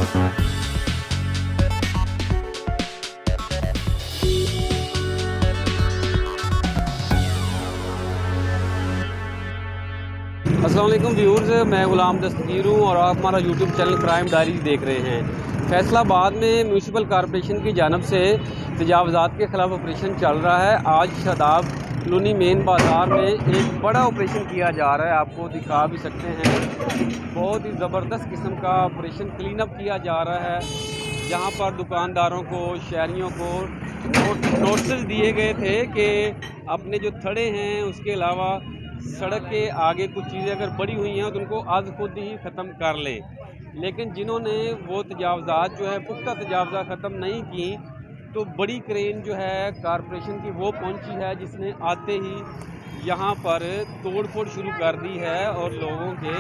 अस्सलाम वालेकुम व्यूअर्स, मैं गुलाम दस्तगीर हूँ और आप हमारा यूट्यूब चैनल क्राइम डायरी देख रहे हैं। फैसलाबाद में म्यूनसिपल कॉरपोरेशन की जानब से तजावज़ात के ख़िलाफ़ ऑपरेशन चल रहा है। आज शादाब कॉलोनी मेन बाज़ार में एक बड़ा ऑपरेशन किया जा रहा है, आपको दिखा भी सकते हैं। बहुत ही ज़बरदस्त किस्म का ऑपरेशन क्लीन अप किया जा रहा है, जहाँ पर दुकानदारों को, शहरियों को नोटिस दिए गए थे कि अपने जो थड़े हैं उसके अलावा सड़क के आगे कुछ चीज़ें अगर बड़ी हुई हैं तो उनको आज खुद ही ख़त्म कर लें। लेकिन जिन्होंने वो तजावज़ात जो है पुख्ता तजावज़ात ख़त्म नहीं की, तो बड़ी क्रेन जो है कॉरपोरेशन की वो पहुंची है, जिसने आते ही यहाँ पर तोड़ फोड़ शुरू कर दी है और लोगों के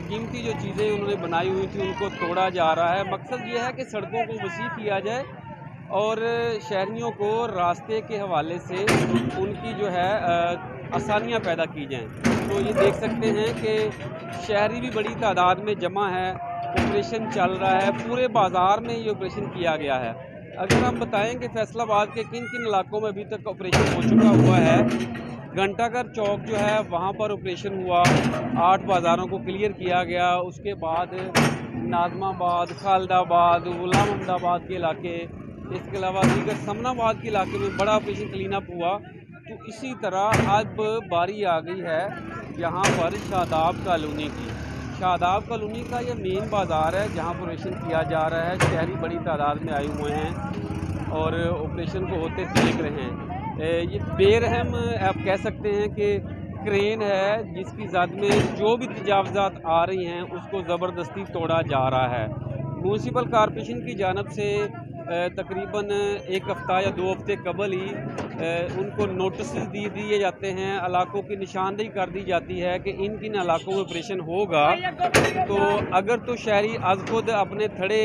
कीमती जो चीज़ें उन्होंने बनाई हुई थी उनको तोड़ा जा रहा है। मकसद ये है कि सड़कों को वसी किया जाए और शहरियों को रास्ते के हवाले से उनकी जो है आसानियाँ पैदा की जाएँ। तो ये देख सकते हैं कि शहरी भी बड़ी तादाद में जमा है, ऑपरेशन चल रहा है, पूरे बाज़ार में ये ऑपरेशन किया गया है। अगर हम बताएं कि फैसलाबाद के किन किन इलाकों में अभी तक ऑपरेशन हो चुका हुआ है, घंटाघर चौक जो है वहाँ पर ऑपरेशन हुआ, 8 बाज़ारों को क्लियर किया गया। उसके बाद नाज़माबाद, खालदाबाद, गुलाम अहमदाबाद के इलाके, इसके अलावा दीगर समनाबाद के इलाके में बड़ा ऑपरेशन क्लीन अप हुआ। तो इसी तरह अब बारी आ गई है यहाँ पर शादाब कॉलोनी की। शादाब कॉलोनी का ये मेन बाज़ार है जहाँ ऑपरेशन किया जा रहा है। शहरी बड़ी तादाद में आए हुए हैं और ऑपरेशन को होते देख रहे हैं। ये बेरहम आप कह सकते हैं कि क्रेन है जिसकी ज़द में जो भी तजावज़ात आ रही हैं उसको ज़बरदस्ती तोड़ा जा रहा है। म्यूनसिपल कॉरपोरेशन की जानब से तकरीबन 1 हफ़्ता या 2 हफ़्ते कबल ही उनको नोटिस दिए जाते हैं, इलाकों की निशानदेही कर दी जाती है कि इन किन इलाकों में ऑपरेशन होगा। तो अगर तो शहरी आज खुद अपने थड़े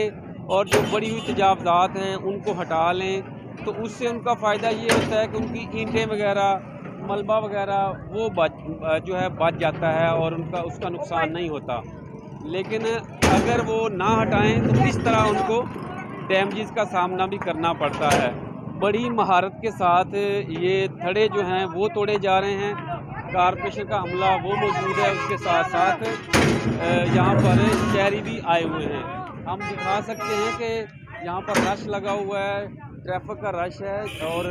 और जो बड़ी हुई तजावज़ात हैं उनको हटा लें, तो उससे उनका फ़ायदा ये होता है कि उनकी ईंटें वगैरह, मलबा वगैरह वो बच जाता है और उनका उसका नुकसान नहीं होता। लेकिन अगर वो ना हटाएं तो इस तरह उनको डैमेज का सामना भी करना पड़ता है। बड़ी महारत के साथ ये थड़े जो हैं वो तोड़े जा रहे हैं। कॉरपोरेशन का अमला वो मौजूद है, उसके साथ साथ यहाँ पर शहरी भी आए हुए हैं। हम दिखा सकते हैं कि यहाँ पर रश लगा हुआ है, ट्रैफिक का रश है और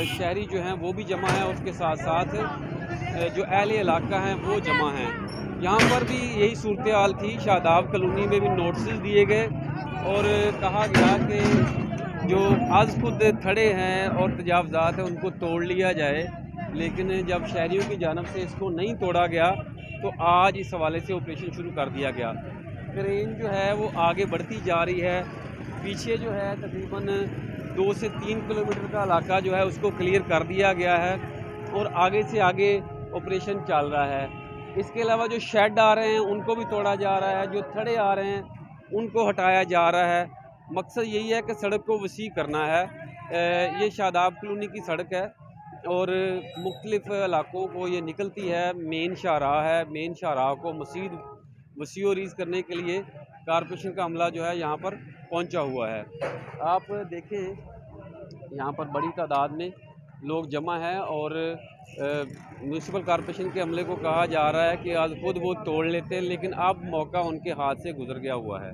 शहरी जो हैं वो भी जमा है, उसके साथ साथ जो अहले इलाका हैं वो जमा हैं। यहाँ पर भी यही सूरत हाल थी। शादाब कॉलोनी में भी नोटिस दिए गए और कहा गया कि जो आज खुद थड़े हैं और तजावज़ात हैं उनको तोड़ लिया जाए। लेकिन जब शहरियों की जानब से इसको नहीं तोड़ा गया तो आज इस हवाले से ऑपरेशन शुरू कर दिया गया। क्रेन जो है वो आगे बढ़ती जा रही है। पीछे जो है तकरीबन 2 से 3 किलोमीटर का इलाका जो है उसको क्लियर कर दिया गया है और आगे से आगे ऑपरेशन चल रहा है। इसके अलावा जो शेड आ रहे हैं उनको भी तोड़ा जा रहा है, जो थड़े आ रहे हैं उनको हटाया जा रहा है। मकसद यही है कि सड़क को वसी करना है। ये शादाब कॉलोनी की सड़क है और मुख्तलिफ़ इलाकों को ये निकलती है। मेन शाहराह है, मेन शाहराह को मज़ीद वसी और रीज़ करने के लिए कॉरपोरेशन का अमला जो है यहाँ पर पहुँचा हुआ है। आप देखें यहाँ पर बड़ी तादाद में लोग जमा हैं और म्यूनसिपल कॉरपोरेशन के अमले को कहा जा रहा है कि आज खुद वो तोड़ लेते हैं, लेकिन अब मौका उनके हाथ से गुजर गया हुआ है।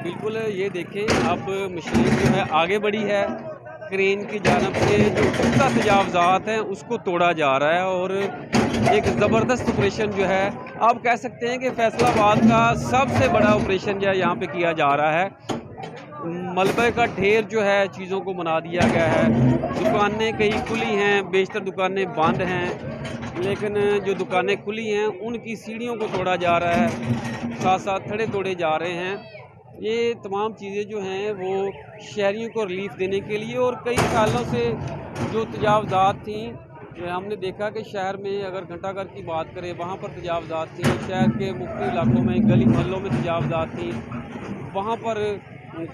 बिल्कुल ये देखें, अब मशीन जो है आगे बढ़ी है, क्रेन की जानब से जो पुख्ता तजावज़ात हैं उसको तोड़ा जा रहा है और एक ज़बरदस्त ऑपरेशन जो है आप कह सकते हैं कि फैसलाबाद का सबसे बड़ा ऑपरेशन जो है यहाँ पे किया जा रहा है। मलबे का ढेर जो है चीज़ों को बना दिया गया है। दुकानें कई खुली हैं, बेशतर दुकानें बंद हैं, लेकिन जो दुकानें खुली हैं उनकी सीढ़ियों को तोड़ा जा रहा है, साथ साथ थड़े तोड़े जा रहे हैं। ये तमाम चीज़ें जो हैं वो शहरियों को रिलीफ देने के लिए और कई सालों से जो तजावज़ात थी, हमने देखा कि शहर में अगर घंटाघर की बात करें वहाँ पर तजावज़ात थी, शहर के मुख्तलिफ इलाकों में गली मोहल्लों में तजावज़ात थी, वहाँ पर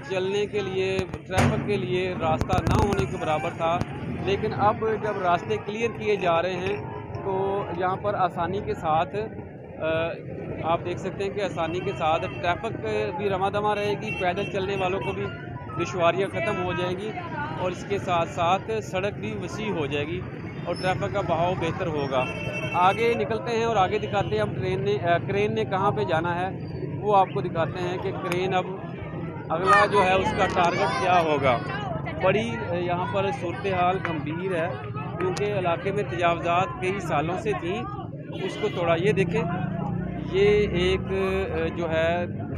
चलने के लिए, ट्रैफिक के लिए रास्ता ना होने के बराबर था। लेकिन अब जब रास्ते क्लियर किए जा रहे हैं तो यहाँ पर आसानी के साथ आप देख सकते हैं कि आसानी के साथ ट्रैफिक भी रमादमा रहेगी, पैदल चलने वालों को भी दुश्वारियाँ ख़त्म हो जाएंगी और इसके साथ साथ सड़क भी वसी हो जाएगी और ट्रैफिक का बहाव बेहतर होगा। आगे निकलते हैं और आगे दिखाते हैं हम क्रेन ने कहाँ पे जाना है, वो आपको दिखाते हैं कि क्रेन अब अगला जो है उसका टारगेट क्या होगा। बड़ी यहाँ पर सूरत हाल गंभीर है क्योंकि इलाके में तजावज़ात कई सालों से थी, उसको तोड़ा। ये देखें, ये एक जो है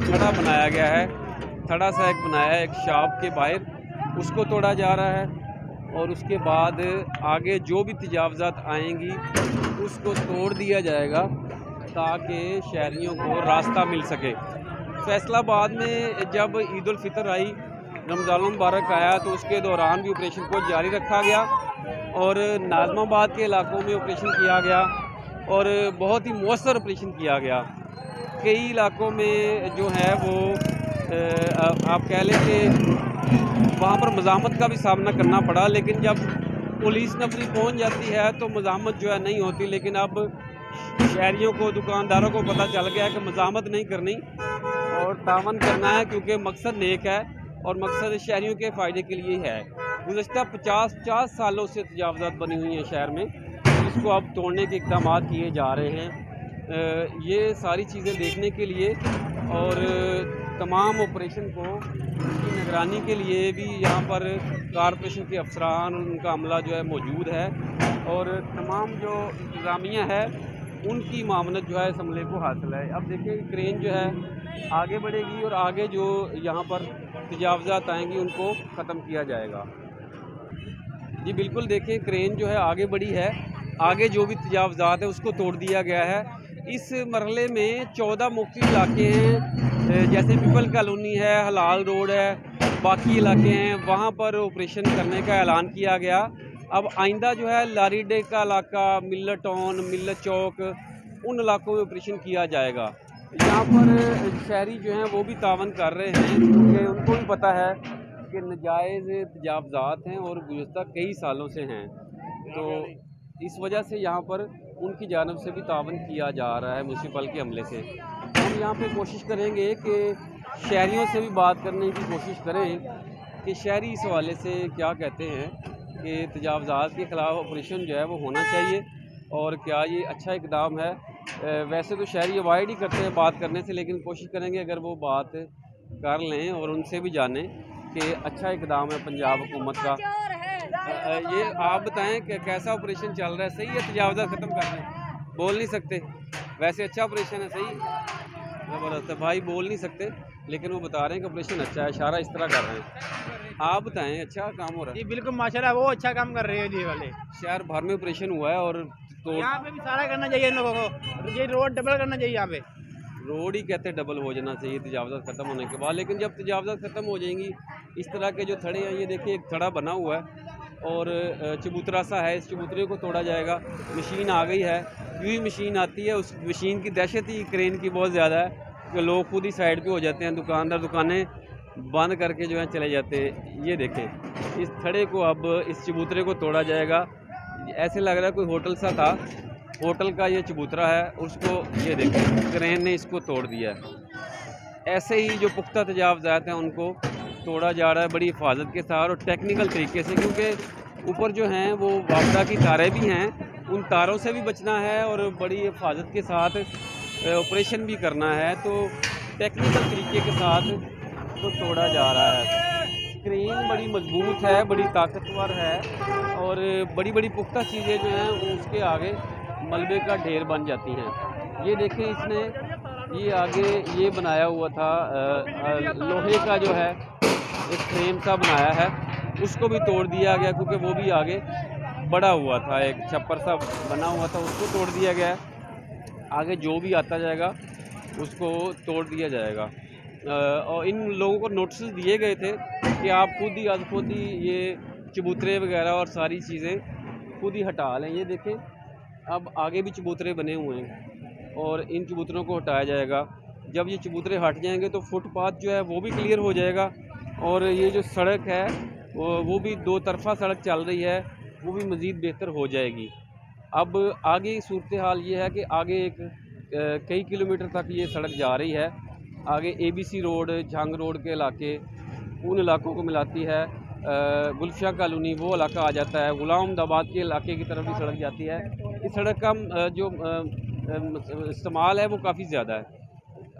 थड़ा बनाया गया है, थड़ा सा एक बनाया है एक शॉप के बाहर, उसको तोड़ा जा रहा है और उसके बाद आगे जो भी तजावज़ात आएंगी उसको तोड़ दिया जाएगा ताकि शहरियों को रास्ता मिल सके। फैसलाबाद में जब ईद उल फितर आई, रमज़ान मुबारक आया, तो उसके दौरान भी ऑपरेशन को जारी रखा गया और नाज़माबाद के इलाकों में ऑपरेशन किया गया और बहुत ही मौसर ऑपरेशन किया गया। कई इलाकों में जो है वो आप कह लें कि वहाँ पर मज़ाहमत का भी सामना करना पड़ा, लेकिन जब पुलिस नफरी पहुँच जाती है तो मज़ाहमत जो है नहीं होती। लेकिन अब शहरियों को, दुकानदारों को पता चल गया है कि मज़ाहमत नहीं करनी और तावन करना है, क्योंकि मकसद नेक है और मकसद शहरियों के फ़ायदे के लिए है। गुज़श्ता 50 सालों से तजावज़ात बनी हुई हैं शहर में, इसको अब तोड़ने के इक़दाम किए जा रहे हैं। ये सारी चीज़ें देखने के लिए और तमाम ऑपरेशन को की निगरानी के लिए भी यहाँ पर कॉरपोरेशन के अफसरान, उनका अमला जो है मौजूद है और तमाम जो इंतज़ामिया है उनकी मामनत जो है इस अमले को हासिल है। अब देखिए क्रेन जो है आगे बढ़ेगी और आगे जो यहाँ पर तजावज़ात आएंगी उनको ख़त्म किया जाएगा। जी बिल्कुल, देखें क्रेन जो है आगे बढ़ी है, आगे जो भी तजावज़ात है उसको तोड़ दिया गया है। इस मरहले में 14 मुख्तलिफ इलाके हैं, जैसे पीपल कॉलोनी है, हलाल रोड है, बाकी इलाके हैं, वहाँ पर ऑपरेशन करने का ऐलान किया गया। अब आइंदा जो है लारीडे का इलाका, मिल्लत टाउन, मिल्लत चौक, उन इलाकों में ऑपरेशन किया जाएगा। यहाँ पर शहरी जो हैं वो भी तावन कर रहे हैं क्योंकि उनको भी पता है कि नाजायज़ तजावज़ात हैं और गुज़श्ता कई सालों से हैं, तो इस वजह से यहाँ पर उनकी जानब से भी तावन किया जा रहा है म्यूनसिपल के अमले से। हम यहाँ पे कोशिश करेंगे कि शहरियों से भी बात करने की कोशिश करें कि शहरी इस हवाले से क्या कहते हैं कि तजावज़ात के ख़िलाफ़ ऑपरेशन जो है वो होना चाहिए और क्या ये अच्छा इक़दाम है। वैसे तो शहरी अवॉइड ही करते हैं बात करने से, लेकिन कोशिश करेंगे अगर वो बात कर लें और उनसे भी जानें कि अच्छा इक़दाम है पंजाब हुकूमत का। ये आप बताएं कि कैसा ऑपरेशन चल रहा है? सही है? तजावज़ात ख़त्म कर रहे हैं? बोल नहीं सकते, वैसे अच्छा ऑपरेशन है, सही ज़बरदस्त है भाई, बोल नहीं सकते लेकिन वो बता रहे हैं कि ऑपरेशन अच्छा है, इशारा इस तरह कर रहे हैं। आप बताएं, अच्छा काम हो रहा है? जी बिल्कुल माशाल्लाह, वो अच्छा काम कर रहे हैं जी वाले। शहर भर में ऑपरेशन हुआ है और तो यहाँ पे भी सारा करना चाहिए इन लोगों को, ये रोड डबल करना चाहिए यहाँ पे। रोड ही कहते हैं डबल हो जाना चाहिए तजावज़ात ख़त्म होने के बाद, लेकिन जब तजावज़ात ख़त्म हो जाएंगी, इस तरह के जो थड़े हैं, ये देखिए एक थड़ा बना हुआ है और चबूतरा सा है, इस चबूतरे को तोड़ा जाएगा। मशीन आ गई है, यूँ ही मशीन आती है, उस मशीन की दहशत ही क्रेन की बहुत ज़्यादा है कि लोग खुद ही साइड पे हो जाते हैं, दुकानदार दुकानें बंद करके जो है चले जाते हैं। ये देखें, इस थड़े को अब इस चबूतरे को तोड़ा जाएगा। ऐसे लग रहा है कोई होटल सा था, होटल का ये चबूतरा है, उसको ये देखें क्रेन ने इसको तोड़ दिया है। ऐसे ही जो पुख्ता तजावज़ात हैं उनको तोड़ा जा रहा है बड़ी हिफाजत के साथ और टेक्निकल तरीके से, क्योंकि ऊपर जो हैं वो वापडा की तारें भी हैं, उन तारों से भी बचना है और बड़ी हिफाजत के साथ ऑपरेशन भी करना है, तो टेक्निकल तरीके के साथ तो तोड़ा जा रहा है। क्रेन बड़ी मजबूत है, बड़ी ताकतवर है और बड़ी बड़ी पुख्ता चीज़ें जो हैं उसके आगे मलबे का ढेर बन जाती हैं। ये देखें, इसने ये आगे ये बनाया हुआ था लोहे का जो है एक फ्रेम सा बनाया है, उसको भी तोड़ दिया गया क्योंकि वो भी आगे बड़ा हुआ था, एक छप्पर सा बना हुआ था, उसको तोड़ दिया गया। आगे जो भी आता जाएगा उसको तोड़ दिया जाएगा। और इन लोगों को नोटिस दिए गए थे कि आप खुद ही ये चबूतरे वगैरह और सारी चीज़ें खुद ही हटा लें। ये देखें, अब आगे भी चबूतरे बने हुए हैं और इन चबूतरों को हटाया जाएगा। जब ये चबूतरे हट जाएंगे तो फुटपाथ जो है वो भी क्लियर हो जाएगा और ये जो सड़क है वो भी दो तरफा सड़क चल रही है, वो भी मज़ीद बेहतर हो जाएगी। अब आगे सूरत हाल ये है कि आगे एक कई किलोमीटर तक ये सड़क जा रही है। आगे ABC रोड, झंग रोड के इलाके, उन इलाकों को मिलाती है। गुलशा कॉलोनी वो इलाका आ जाता है। गुलामदाबाद के इलाके की तरफ भी सड़क जाती है। इस सड़क का जो इस्तेमाल है वो काफ़ी ज़्यादा है।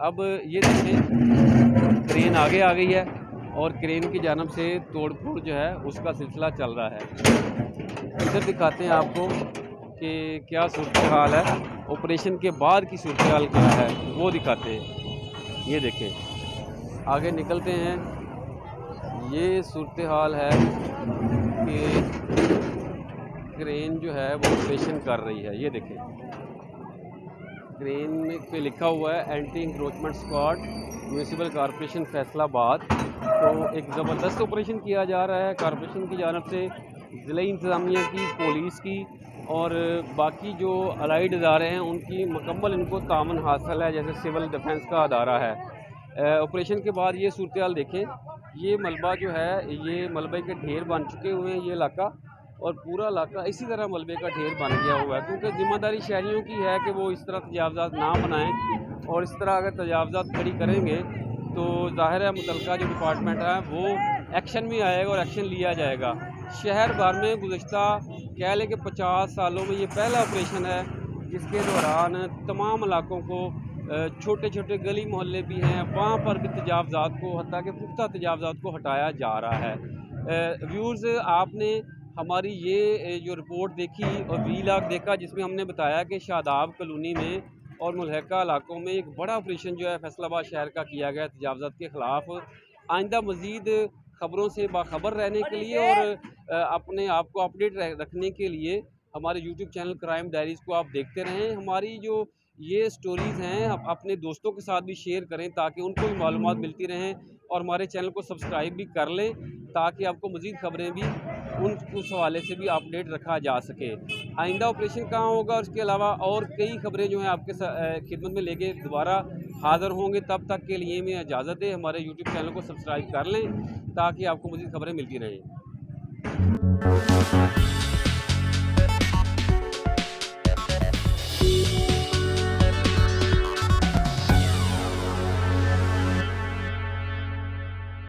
अब ये देखें, क्रेन आगे आ गई है और क्रेन की जानिब से तोड़-फोड़ जो है उसका सिलसिला चल रहा है। इधर दिखाते हैं आपको कि क्या सूरत हाल है, ऑपरेशन के बाद की सूरत हाल क्या है वो दिखाते हैं। ये देखें, आगे निकलते हैं। ये सूरत हाल है कि क्रेन जो है वो ऑपरेशन कर रही है। ये देखें, क्रेन पे लिखा हुआ है anti encroachment squad municipal corporation Faisalabad. तो एक ज़बरदस्त ऑपरेशन किया जा रहा है कॉरपोरेशन की जानिब से, ज़िला इंतज़ामिया की, पुलिस की और बाकी जो अलाइड इदारे हैं उनकी मुकम्मल इनको तामन हासिल है, जैसे सिविल डिफेंस का अदारा है। ऑपरेशन के बाद ये सूरत हाल देखें, ये मलबा जो है ये मलबे के ढेर बन चुके हुए हैं ये इलाका, और पूरा इलाका इसी तरह मलबे का ढेर बन गया हुआ है। क्योंकि ज़िम्मेदारी शहरियों की है कि वो इस तरह तजावज़ात ना बनाएं, और इस तरह अगर तजावज़ात खड़ी करेंगे तो ज़ाहिर है मुतलका जो डिपार्टमेंट है वो एक्शन में आएगा और एक्शन लिया जाएगा। शहर भर में गुज़श्ता कह लें कि 50 सालों में ये पहला ऑपरेशन है जिसके दौरान तमाम इलाकों को छोटे छोटे गली मोहल्ले भी हैं वहाँ पर भी तजावज़ात को, हत्ता कि पुख्ता तजावज़ात को हटाया जा रहा है। व्यूअर्स, आपने हमारी ये जो रिपोर्ट देखी और वीलॉग देखा जिसमें हमने बताया कि शादाब कॉलोनी में और मुल्हका इलाकों में एक बड़ा ऑपरेशन जो है फैसलाबाद शहर का किया गया तजावज़ात के ख़िलाफ़। आइंदा मज़ीद ख़बरों से बाखबर रहने के लिए और अपने आप को अपडेट रखने के लिए हमारे यूट्यूब चैनल क्राइम डायरीज़ को आप देखते रहें। हमारी जो ये स्टोरीज़ हैं आप अपने दोस्तों के साथ भी शेयर करें ताकि उनको भी मालूमात मिलती रहें, और हमारे चैनल को सब्सक्राइब भी कर लें ताकि आपको मज़ीद ख़बरें भी उस हवाले से भी अपडेट रखा जा सके। आइंदा ऑपरेशन कहाँ होगा और उसके अलावा और कई ख़बरें जो हैं आपके खिदमत में लेके दोबारा हाज़िर होंगे। तब तक के लिए मैं इजाज़त दें, हमारे यूट्यूब चैनल को सब्सक्राइब कर लें ताकि आपको मज़ीद ख़बरें मिलती रहें।